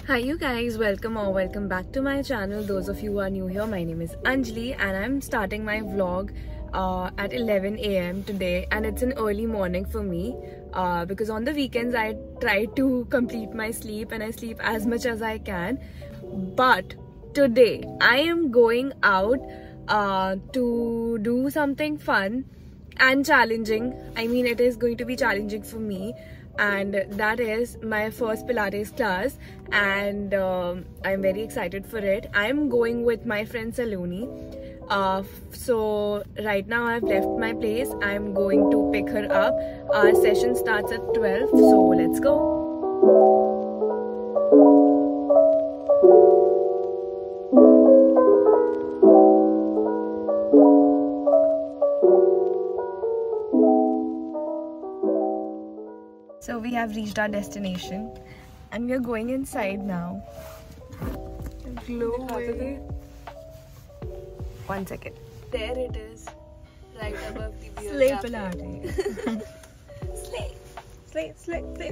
Hi you guys, welcome back to my channel. Those of you who are new here, my name is Anjali and I'm starting my vlog at 11 AM today, and it's an early morning for me because on the weekends I try to complete my sleep and I sleep as much as I can. But today I am going out to do something fun and challenging. I mean, it is going to be challenging for me, and that is my first Pilates class, and I'm very excited for it. I'm going with my friend Saloni. So right now I've left my place. I'm going to pick her up. Our session starts at 12, so let's go. So we have reached our destination and we are going inside now. Glowing. 1 second. There it is, right above the beer Slay cafe. Pilates. Slay. Slay, slay, slay.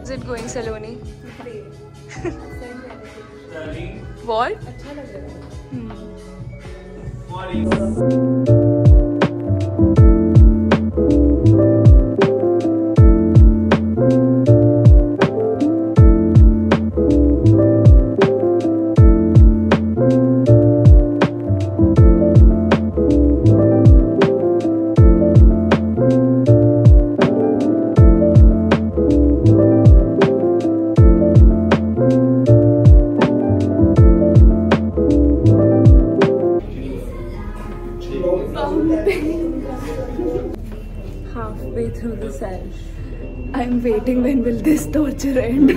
Is it going, Saloni? What? Halfway through the sesh, I'm waiting, when will this torture end?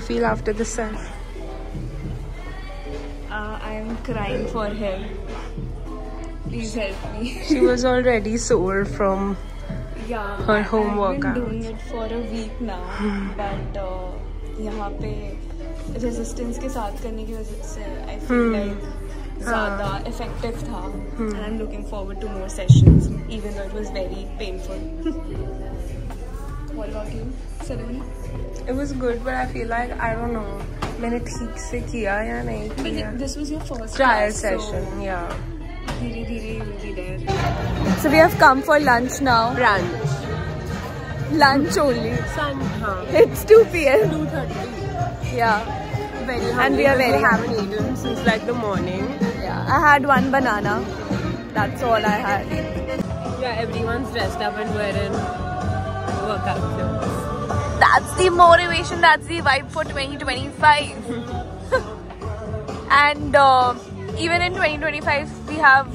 Feel after the sun? I am crying for him. Please help me. She was already sore from her home workout. I've been doing it for a week now, but यहाँ पे resistance के साथ करने की वजह से I feel like ज़्यादा effective था, and I'm looking forward to more sessions, even though it was very painful. What about you, Saloni? It was good, but I feel like, I don't know, मैंने ठीक से किया या नहीं किया. But this was your first trial class, session, so yeah. धीरे धीरे you will be there. So we have come for lunch now. Brunch. Lunch only. Sun, It's 2 PM. 2:30. Yeah. Very hungry. And we are very haven't eaten since like the morning. Yeah. I had 1 banana. That's all I had. Yeah, everyone's dressed up and wearing workout clothes. That's the motivation. That's the vibe for 2025. And even in 2025, we have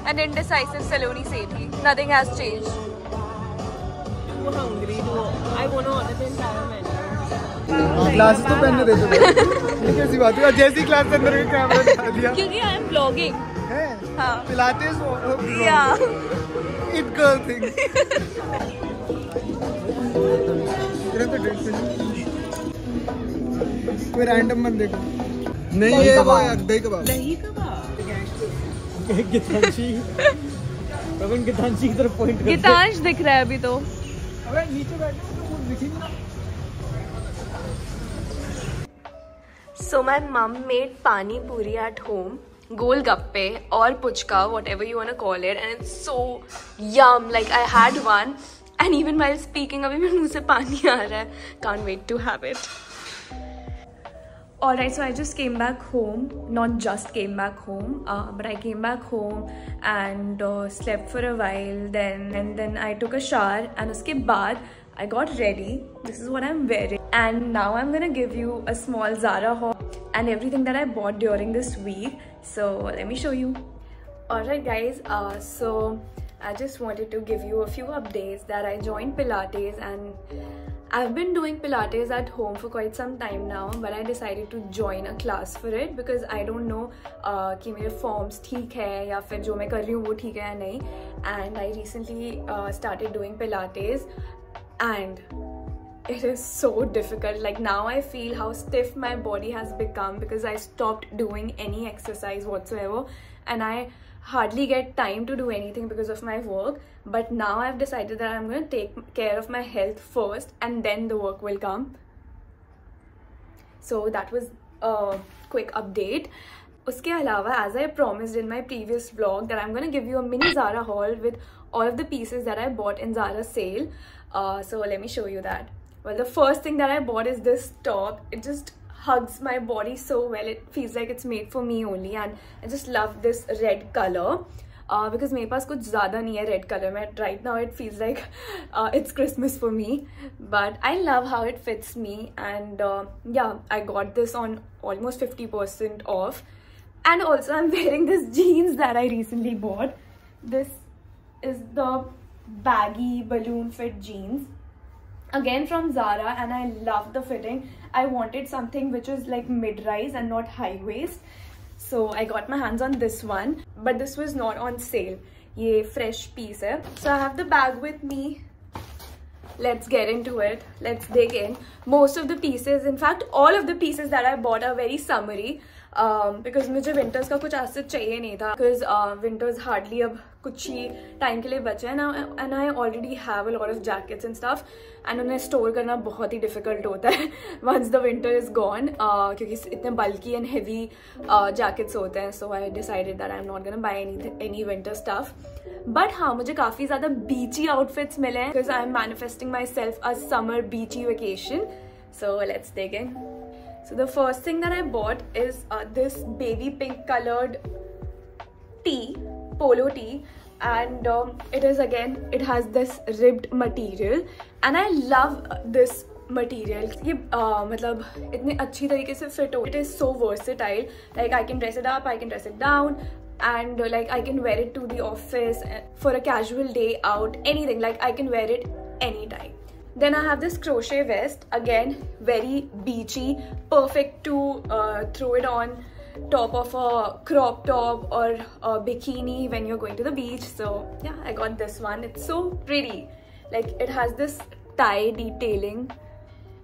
an indecisive Saloni Sethi. Nothing has changed. Too hungry. I want to order the entire menu. Class तो पहनने दे दो. ये कैसी बात है? जैसी class के अंदर में कैमरा दिखा दिया. क्योंकि I am vlogging. है? हाँ. Pilates Yeah. It girl thing. कोई रैंडम बंदे को नहीं, ये वो यार दही कबाब. दही कबाब. गितांशी अपन गितांशी की तरफ पॉइंट करते हैं. गीतांश दिख रहा है अभी तो. अबे नीचे बैठे तो कुछ दिखेगी ना. So my mom made pani puri at home, golgappe or puchka, whatever you want to call it, and it's so yum. Like I had one, and even while speaking, अभी मेरे मुंह से पानी आ रहा है. Can't wait to have it. Alright, so I just came back home. Not just came back home, but I came back home and slept for a while. Then I took a shower, and उसके बाद I got ready. This is what I'm wearing, and now I'm gonna give you a small Zara haul and everything that I bought during this week. So let me show you. Alright guys, so I just wanted to give you a few updates that I joined Pilates, and I've been doing Pilates at home for quite some time now, but I decided to join a class for it because I don't know कि मेरे forms ठीक है या फिर जो मैं कर रही हूँ वो ठीक है या नहीं. And I recently started doing Pilates, and it is so difficult. Like now I feel how stiff my body has become because I stopped doing any exercise whatsoever, and I hardly get time to do anything because of my work. But now I've decided that I'm going to take care of my health first and then the work will come. So that was a quick update. Uske alawa, as I promised in my previous vlog, that I'm going to give you a mini Zara haul with all of the pieces that I bought in Zara sale. So let me show you that. Well, the first thing that I bought is this top. It just hugs my body so well. It feels like it's made for me only, and I just love this red color because मेरे पास कुछ ज़्यादा नहीं है red color में. Right now it feels like it's Christmas for me, but I love how it fits me. And yeah, I got this on almost 50% off. And also I'm wearing this jeans that I recently bought. This is the baggy balloon fit jeans, again from Zara, and I love the fitting. I wanted something which was like mid-rise and not high waist, so I got my hands on this one, but this was not on sale. Ye fresh piece hai. So I have the bag with me. Let's get into it. Let's dig in. Most of the pieces, in fact all of the pieces that I bought are very summery, because मुझे winters का कुछ ऐसे चाहिए नहीं था, because winters hardly अब कुछ ही time के लिए बचे हैं ना, and I already have a lot of jackets and stuff, and उन्हें store करना बहुत ही difficult होता है once the winter is gone, क्योंकि इतने bulky and heavy jackets होते हैं. So I decided that I'm not gonna buy any winter stuff. But हाँ, मुझे काफ़ी ज़्यादा beachy outfits मिले हैं because I'm manifesting myself a summer beachy vacation. So let's dig in. So the first thing that I bought is this baby pink colored tee, polo tee, and it is, again, it has this ribbed material, and I love this material. ये मतलब इतने अच्छी तरीके से fit हो. It is so versatile. Like I can dress it up, I can dress it down, and like I can wear it to the office for a casual day out, anything. Like I can wear it anytime. Then I have this crochet vest, again very beachy, perfect to throw it on top of a crop top or a bikini when you're going to the beach. So yeah, I got this one. It's so pretty. Like it has this tie detailing.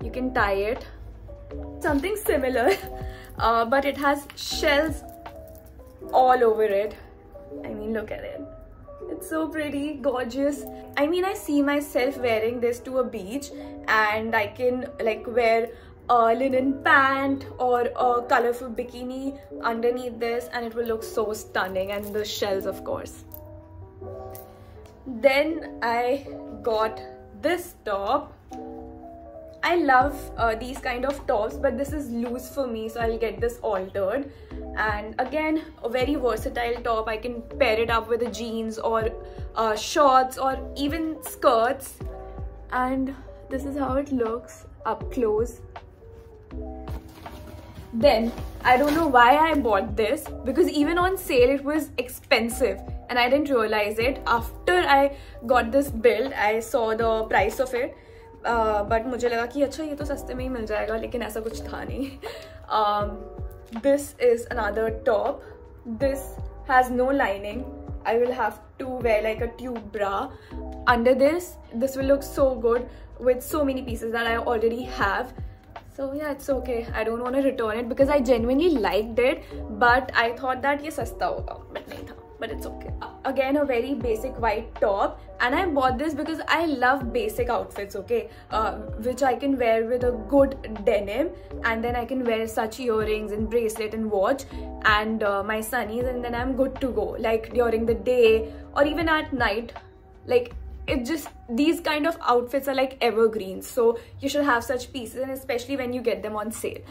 You can tie it. Something similar, but it has shells all over it. I mean, look at it. It's so pretty, gorgeous. I mean, I see myself wearing this to a beach, and I can like wear a linen pant or a colorful bikini underneath this, and it will look so stunning. And the shells, of course. Then I got this top. I love these kind of tops, but this is loose for me, so I'll get this altered. And again, a very versatile top. I can pair it up with the jeans or shorts or even skirts. And this is how it looks up close. Then I don't know why I bought this, because even on sale it was expensive and I didn't realize it. After I got this build, I saw the price of it. But मुझे लगा कि अच्छा ये तो सस्ते में ही मिल जाएगा, लेकिन ऐसा कुछ था नहीं. This is another top. This has no lining. I will have to wear like a tube bra under this. This will look so good with so many pieces that I already have. So yeah, it's okay. I don't want to return it because I genuinely liked it, but I thought that ये सस्ता होगा, but नहीं था. But it's okay. Again, a very basic white top, and I bought this because I love basic outfits, okay, which I can wear with a good denim, and then I can wear such earrings and bracelet and watch and my sunnies, and then I'm good to go, like during the day or even at night. Like it just, these kind of outfits are like evergreens, so you should have such pieces, and especially when you get them on sale.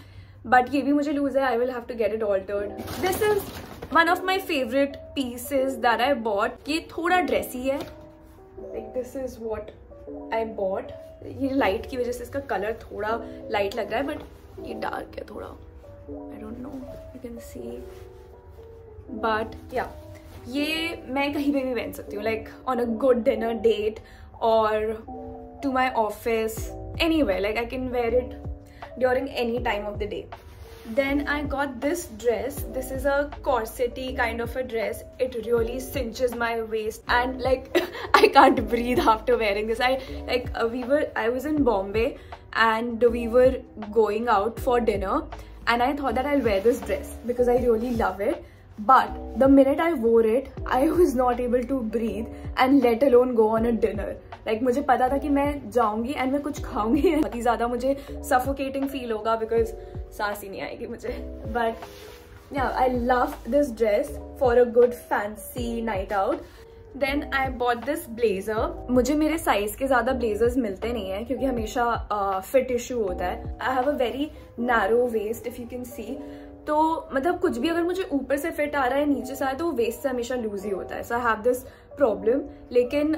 But ये भी मुझे lose है. I will have to get it altered. This is one of my favorite pieces that I bought. ये थोड़ा dressy है. Like this is what I bought. ये light की वजह से इसका color थोड़ा light लग रहा है, but ये dark है थोड़ा. I don't know. You can see. But yeah, ये मैं कहीं पे भी पहन सकती हूँ, like on a good dinner date or to my office, anywhere. Like I can wear it during any time of the day. Then I got this dress. This is a corset-y kind of a dress. It really cinches my waist and like I can't breathe after wearing this. I was in Bombay and we were going out for dinner and I thought that I'll wear this dress because I really love it. But the minute I wore it, I was not able to breathe and let alone go on a dinner. Like मुझे पता था कि मैं जाऊंगी and मैं कुछ खाऊंगी, बहुत ही ज़्यादा मुझे suffocating feel होगा because सांस ही नहीं आएगी मुझे. But yeah, I love this dress for a good fancy night out. Then I bought this blazer. मुझे मेरे size के ज़्यादा blazers मिलते नहीं हैं क्योंकि हमेशा fit issue होता है. I have a very narrow waist if you can see. तो मतलब कुछ भी अगर मुझे ऊपर से फिट आ रहा है नीचे से आया तो वेस्ट से हमेशा लूज ही होता है. सो आई हैव दिस प्रॉब्लम. लेकिन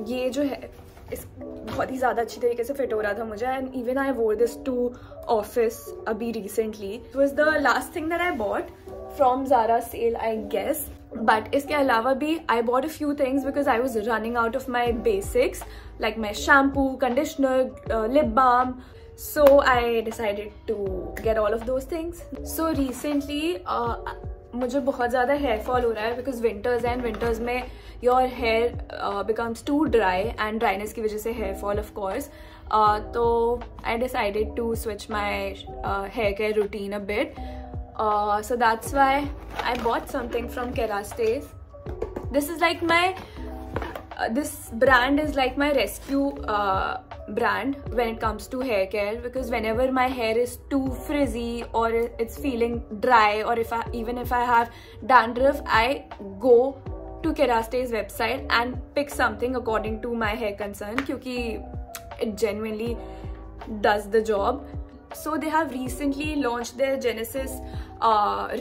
ये जो है इस बहुत ही ज़्यादा अच्छी तरीके से फिट हो रहा था मुझे. And even I wore this to office अभी recently. It was the last thing that I bought from Zara sale I guess. But इसके अलावा भी I bought a few things because I was running out of my basics like my shampoo, conditioner, lip balm. So I decided to get all of those things. So recently मुझे बहुत ज़्यादा hair fall हो रहा है because winters and winters में your hair becomes too dry and dryness की वजह से hair fall of course. तो I decided to switch my hair care routine a bit. So that's why I bought something from Kerasti's. This is like my this brand is like my rescue brand when it comes to hair care because whenever my hair is too frizzy or it's feeling dry or even if I have dandruff, I go to Kerasti's website and pick something according to my hair concern क्योंकि it genuinely does the job. So they have recently launched their Genesis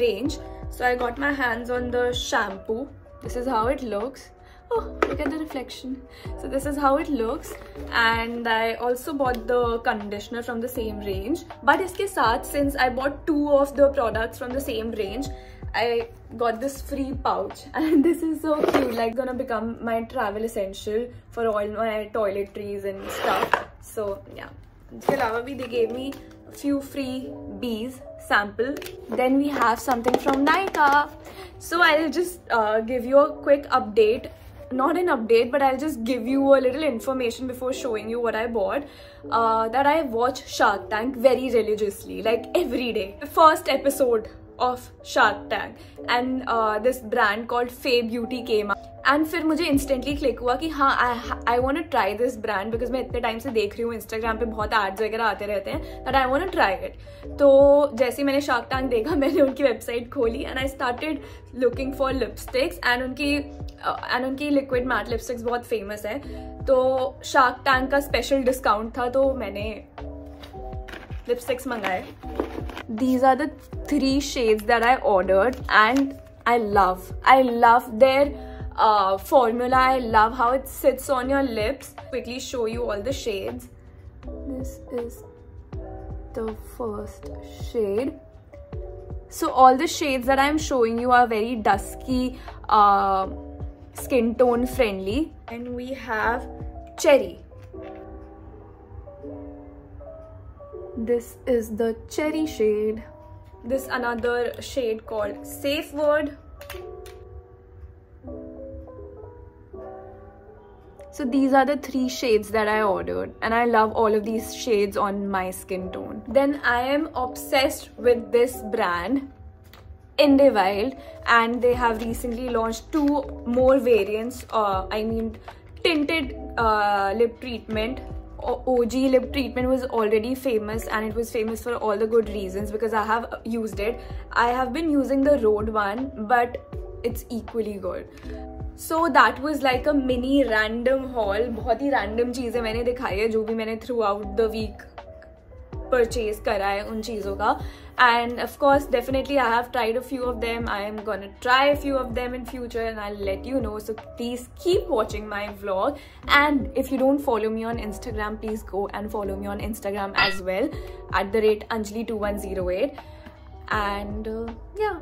range. So I got my hands on the shampoo. This is how it looks. Oh, look at the reflection. So this is how it looks. And I also bought the conditioner from the same range. But इसके साथ, since I bought 2 of the products from the same range, I got this free pouch. And this is so cute. Like gonna become my travel essential for all my toiletries and stuff. So yeah. इसके अलावा भी they gave me a few freebies sample. Then we have something from Nykaa. So I'll just give you a quick update. Not an update, but I'll just give you a little information before showing you what I bought. That I watch Shark Tank very religiously, like every day. The first episode of Shark Tank and this brand called Faye Beauty came up. And फिर मुझे instantly click हुआ कि हाँ I want to try this brand because मैं इतने time से देख रही हूँ Instagram पे बहुत ads वगैरह आते रहते हैं that I want to try it. तो जैसे मैंने Shark Tank देखा मैंने उनकी वेबसाइट खोली and I started looking for lipsticks and उनकी liquid matte lipsticks बहुत famous है. तो Shark Tank का special discount था तो मैंने lipsticks मंगाए. These are the 3 shades that I ordered and I love their formula. I love how it sits on your lips. Quickly show you all the shades. This is the first shade. So all the shades that I'm showing you are very dusky, skin tone friendly. And we have cherry. This is the cherry shade. This another shade called Safe Word. So these are the 3 shades that I ordered and I love all of these shades on my skin tone. Then I am obsessed with this brand, Indie and they have recently launched 2 more variants. I mean tinted lip treatment. OG lip treatment was already famous and it was famous for all the good reasons because I have used it. I have been using the Rhode one but it's equally good. So that was like a mini random haul. बहुत ही random चीज़ें मैंने दिखाई है जो भी मैंने throughout the week purchase करा है उन चीज़ों का. And of course definitely I have tried a few of them. I am gonna try a few of them in future and I'll let you know. So please keep watching my vlog. And if you don't follow me on Instagram, please go and follow me on Instagram as well @ Anjali2108. And yeah.